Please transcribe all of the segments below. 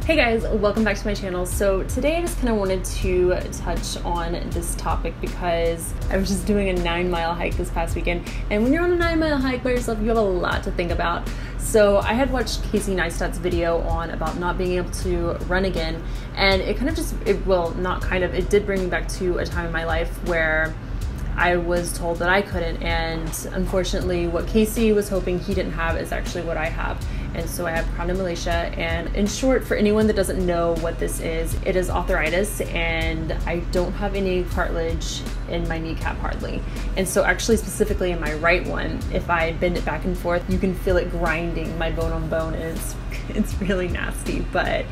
Hey guys, welcome back to my channel. So today I just kind of wanted to touch on this topic because I was just doing a 9-mile hike this past weekend, and when you're on a 9-mile hike by yourself, you have a lot to think about. So I had watched Casey Neistat's video on about not being able to run again, and it kind of just, it did bring me back to a time in my life where I was told that I couldn't, and unfortunately what Casey was hoping he didn't have is actually what I have. And so I have chondromalacia, and in short, for anyone that doesn't know what this is, it is arthritis, and I don't have any cartilage in my kneecap hardly. And so actually specifically in my right one, if I bend it back and forth, you can feel it grinding my bone on bone, and it's really nasty. But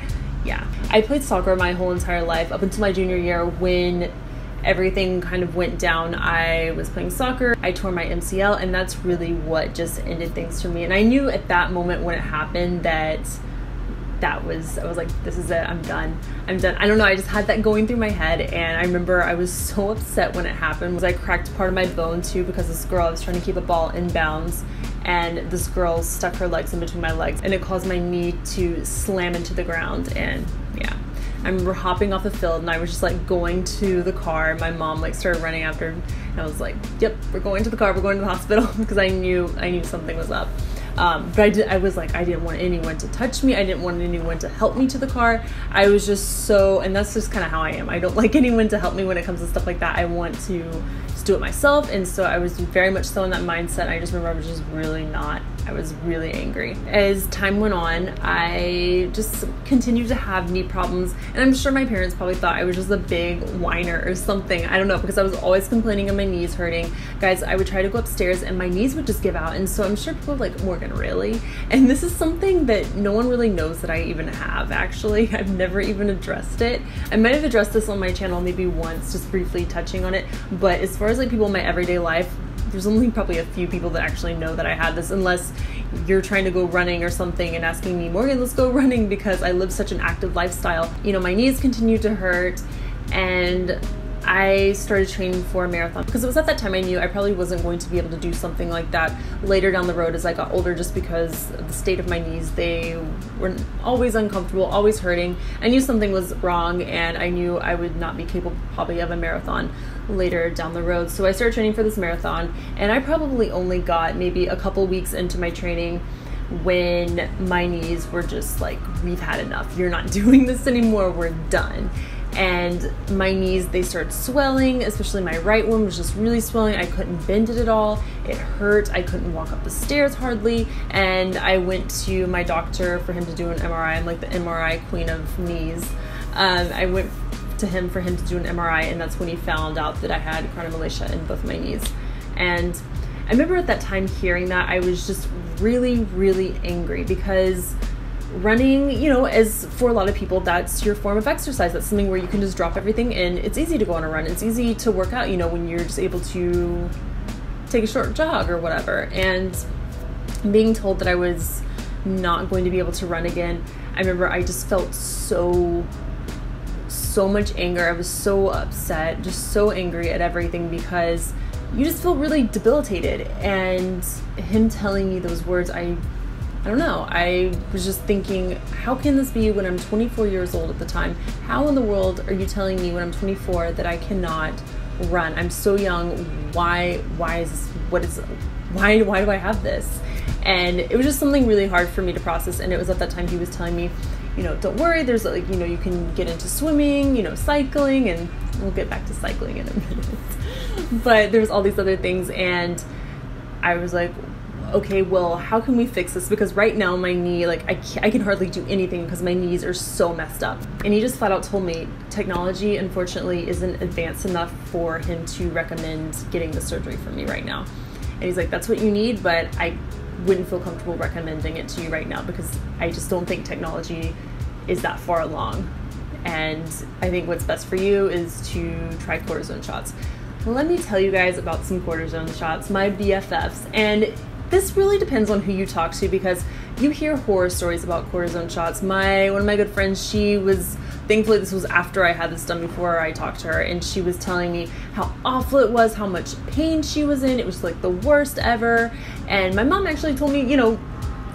yeah, I played soccer my whole entire life up until my junior year when everything kind of went down. I was playing soccer, I tore my MCL, and that's really what just ended things for me. And I knew at that moment when it happened that I was like, this is it, I'm done. I don't know, I just had that going through my head, and I remember I was so upset when it happened. I cracked part of my bone too because this girl, I was trying to keep a ball in bounds, and this girl stuck her legs in between my legs, and it caused my knee to slam into the ground. And yeah, I remember hopping off the field, and I was just like going to the car. My mom like started running after, and I was like, yep, we're going to the car, we're going to the hospital, because I knew something was up. But I was like, I didn't want anyone to touch me. I didn't want anyone to help me to the car. I was just so, and that's just kind of how I am. I don't like anyone to help me when it comes to stuff like that. I want to just do it myself. And so I was very much so in that mindset. I just remember I was really angry. As time went on, I just continued to have knee problems, and I'm sure my parents probably thought I was just a big whiner or something. I don't know, because I was always complaining of my knees hurting. Guys, I would try to go upstairs and my knees would just give out, and so I'm sure people are like, Morgan, really? And this is something that no one really knows that I even have, actually. I've never even addressed it. I might have addressed this on my channel maybe once, just briefly touching on it, but as far as like people in my everyday life, there's only probably a few people that actually know that I had this, unless you're trying to go running or something and asking me, Morgan, let's go running, because I live such an active lifestyle. You know, my knees continued to hurt, and I started training for a marathon because it was at that time I knew I probably wasn't going to be able to do something like that later down the road as I got older, just because of the state of my knees. They were always uncomfortable, always hurting. I knew something was wrong, and I knew I would not be capable probably of a marathon later down the road. So I started training for this marathon, and I probably only got maybe a couple weeks into my training when my knees were just like, we've had enough. You're not doing this anymore. We're done. And my knees, they started swelling, especially my right one was just really swelling. I couldn't bend it at all. It hurt. I couldn't walk up the stairs hardly. And I went to my doctor for him to do an MRI. I'm like the MRI queen of knees. I went to him for him to do an MRI, and that's when he found out that I had chondromalacia in both my knees. And I remember at that time hearing that, I was just really, really angry, because running, you know, as for a lot of people, that's your form of exercise. That's something where you can just drop everything in. It's easy to go on a run. It's easy to work out, you know, when you're just able to take a short jog or whatever. And being told that I was not going to be able to run again, I remember I just felt so much anger. I was so upset, just so angry at everything, because you just feel really debilitated. And him telling me those words, I don't know. I was just thinking, how can this be when I'm 24 years old at the time? How in the world are you telling me when I'm 24 that I cannot run? I'm so young. Why is this? Why do I have this? And it was just something really hard for me to process. And it was at that time he was telling me, you know, don't worry, there's like, you know, you can get into swimming, you know, cycling, and we'll get back to cycling in a minute. But there's all these other things, and I was like, okay, well, how can we fix this? Because right now my knee, like I can hardly do anything because my knees are so messed up. And he just flat out told me technology, unfortunately, isn't advanced enough for him to recommend getting the surgery for me right now. And he's like, that's what you need, but I wouldn't feel comfortable recommending it to you right now, because I just don't think technology is that far along. And I think what's best for you is to try cortisone shots. Let me tell you guys about some cortisone shots, my BFFs. And this really depends on who you talk to, because you hear horror stories about cortisone shots. One of my good friends, thankfully this was after I had this done, before I talked to her, and she was telling me how awful it was, how much pain she was in. It was like the worst ever. And my mom actually told me, you know,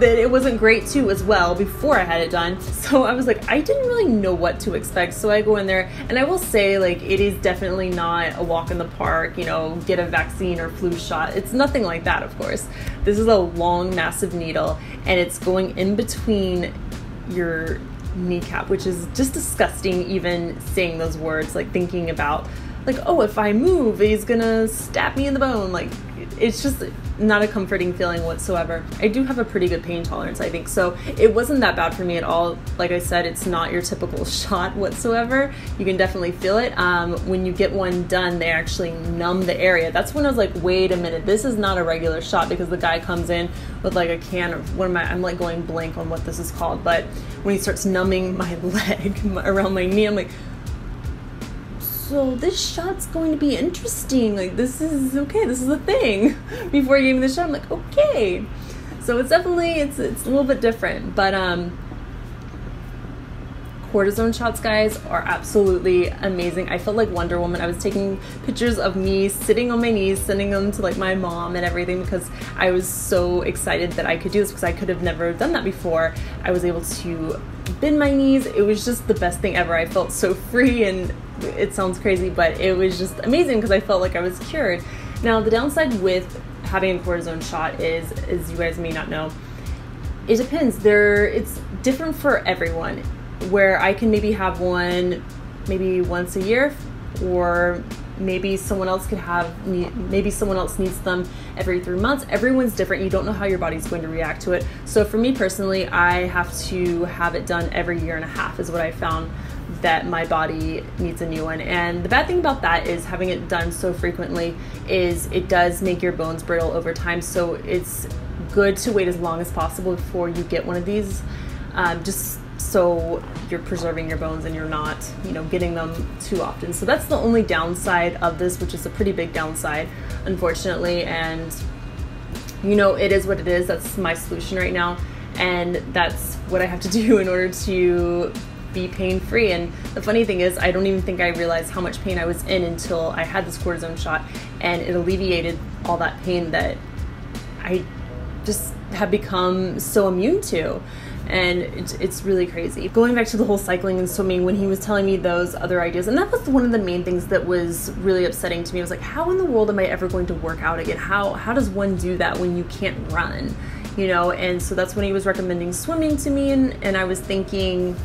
that it wasn't great too as well before I had it done. So I was like, I didn't really know what to expect. So I go in there, and I will say, like, it is definitely not a walk in the park, you know, get a vaccine or flu shot. It's nothing like that, of course. This is a long, massive needle, and it's going in between your kneecap, which is just disgusting even saying those words, like thinking about, like, oh, if I move, he's gonna stab me in the bone. Like, it's just not a comforting feeling whatsoever. I do have a pretty good pain tolerance, I think, so it wasn't that bad for me at all. Like I said, it's not your typical shot whatsoever. You can definitely feel it. When you get one done, they actually numb the area. That's when I was like, wait a minute, this is not a regular shot, because the guy comes in with like a can of, I'm like going blank on what this is called, but when he starts numbing my leg around my knee, I'm like, so this shot's going to be interesting. Like, this is okay. This is a thing. Before he gave me the shot, I'm like, okay. So it's definitely, it's a little bit different. But cortisone shots, guys, are absolutely amazing. I felt like Wonder Woman. I was taking pictures of me sitting on my knees, sending them to like my mom and everything, because I was so excited that I could do this, because I could have never done that before. I was able to bend my knees. It was just the best thing ever. I felt so free, and it sounds crazy, but it was just amazing because I felt like I was cured. Now, the downside with having a cortisone shot is, as you guys may not know, it depends. It's different for everyone, where I can maybe have one maybe once a year, or maybe someone else maybe someone else needs them every 3 months. Everyone's different. You don't know how your body's going to react to it. So for me personally, I have to have it done every 1.5 years is what I found that my body needs a new one. And the bad thing about that is having it done so frequently is it does make your bones brittle over time. So it's good to wait as long as possible before you get one of these, just so you're preserving your bones and you're not, getting them too often. So that's the only downside of this, which is a pretty big downside, unfortunately. And it is what it is. That's my solution right now, and that's what I have to do in order to be pain-free. And the funny thing is, I don't even think I realized how much pain I was in until I had this cortisone shot, and it alleviated all that pain that I just have become so immune to. And it's really crazy. Going back to the whole cycling and swimming, when he was telling me those other ideas, and that was one of the main things that was really upsetting to me. I was like, how in the world am I ever going to work out again? How does one do that when you can't run? And so that's when he was recommending swimming to me, and I was thinking,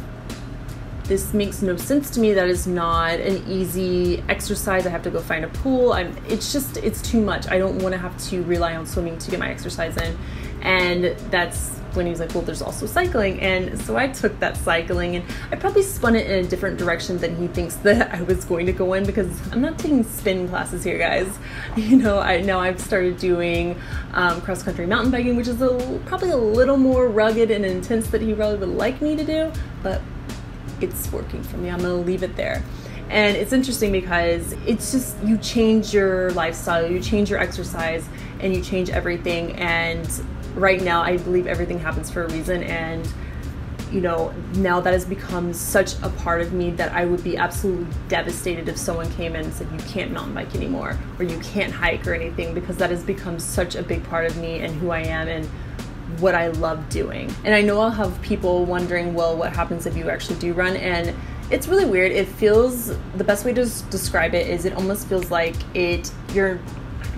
this makes no sense to me. That is not an easy exercise. I have to go find a pool. It's too much. I don't want to have to rely on swimming to get my exercise in. And that's when he was like, well, there's also cycling. And so I took that cycling, and I probably spun it in a different direction than he thinks that I was going to go in, because I'm not taking spin classes here, guys. I've started doing cross-country mountain biking, which is probably a little more rugged and intense than he really would like me to do, but it's working for me. I'm going to leave it there. And it's interesting because it's just, you change your lifestyle, you change your exercise, and you change everything. And right now, I believe everything happens for a reason. And, now that has become such a part of me that I would be absolutely devastated if someone came in and said, you can't mountain bike anymore, or you can't hike or anything, because that has become such a big part of me and who I am and what I love doing. And I know I'll have people wondering, well, what happens if you actually do run? And it's really weird. It feels, the best way to describe it is, it almost feels like I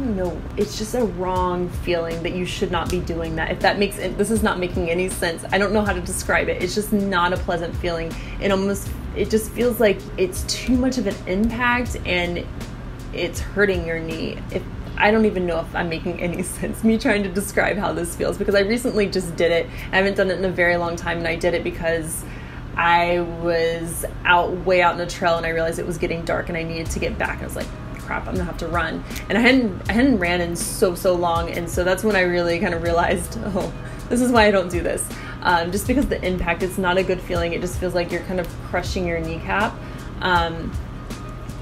don't know, it's just a wrong feeling that you should not be doing that. If that makes it, this is not making any sense. I don't know how to describe it. It's just not a pleasant feeling. It just feels like it's too much of an impact, and it's hurting your knee. I don't even know if I'm making any sense, me trying to describe how this feels, because I recently just did it. I haven't done it in a very long time, and I did it because I was way out in a trail, and I realized it was getting dark and I needed to get back. I was like, crap, I'm gonna have to run. And I hadn't ran in so long, and so that's when I really kind of realized, oh, this is why I don't do this. Just because the impact, it's not a good feeling. It just feels like you're kind of crushing your kneecap.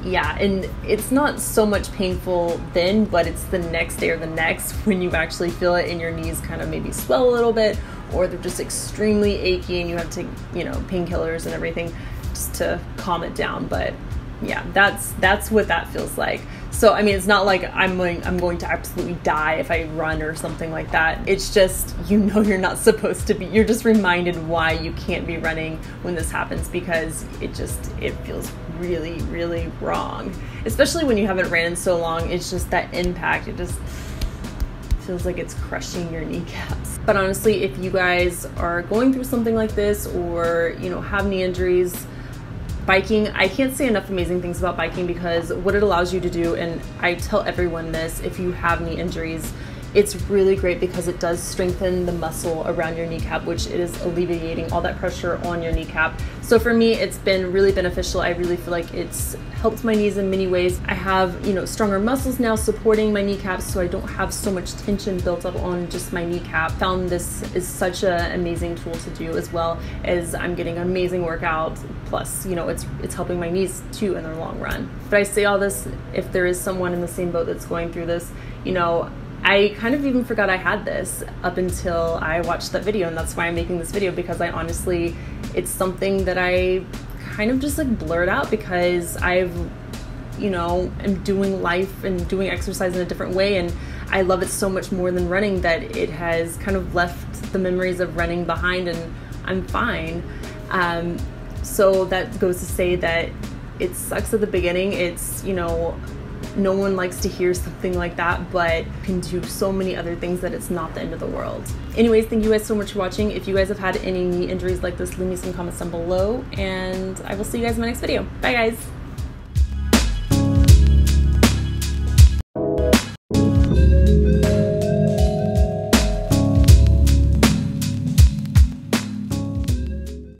Yeah, and it's not so much painful then, but it's the next day or the next when you actually feel it, and your knees kind of maybe swell a little bit, or they're just extremely achy, and you have to take, painkillers and everything just to calm it down. But yeah, that's what that feels like. So I mean, it's not like I'm going to absolutely die if I run or something like that. It's just, you know, you're not supposed to be. You're just reminded why you can't be running when this happens, because it feels really, really wrong. Especially when you haven't ran in so long. It's just that impact. It just feels like it's crushing your kneecaps. But honestly, if you guys are going through something like this, or, you know, have knee injuries, biking, I can't say enough amazing things about biking, because what it allows you to do, and I tell everyone this, if you have knee injuries, it's really great because it does strengthen the muscle around your kneecap, which it is alleviating all that pressure on your kneecap. So for me, it's been really beneficial. I really feel like it's helped my knees in many ways. I have, you know, stronger muscles now supporting my kneecaps, so I don't have so much tension built up on just my kneecap. Found this is such an amazing tool to do, as well as I'm getting amazing workout. Plus, you know, it's helping my knees too in the long run. But I say all this, if there is someone in the same boat that's going through this, you know, I kind of even forgot I had this up until I watched that video, and that's why I'm making this video, because I honestly, it's something that I kind of just like blurred out, because I've, you know, am doing life and doing exercise in a different way, and I love it so much more than running that it has kind of left the memories of running behind, and I'm fine. So that goes to say that it sucks at the beginning. It's, you know, no one likes to hear something like that, but can do so many other things that it's not the end of the world. Anyways, thank you guys so much for watching. If you guys have had any knee injuries like this, leave me some comments down below, and I will see you guys in my next video. Bye guys.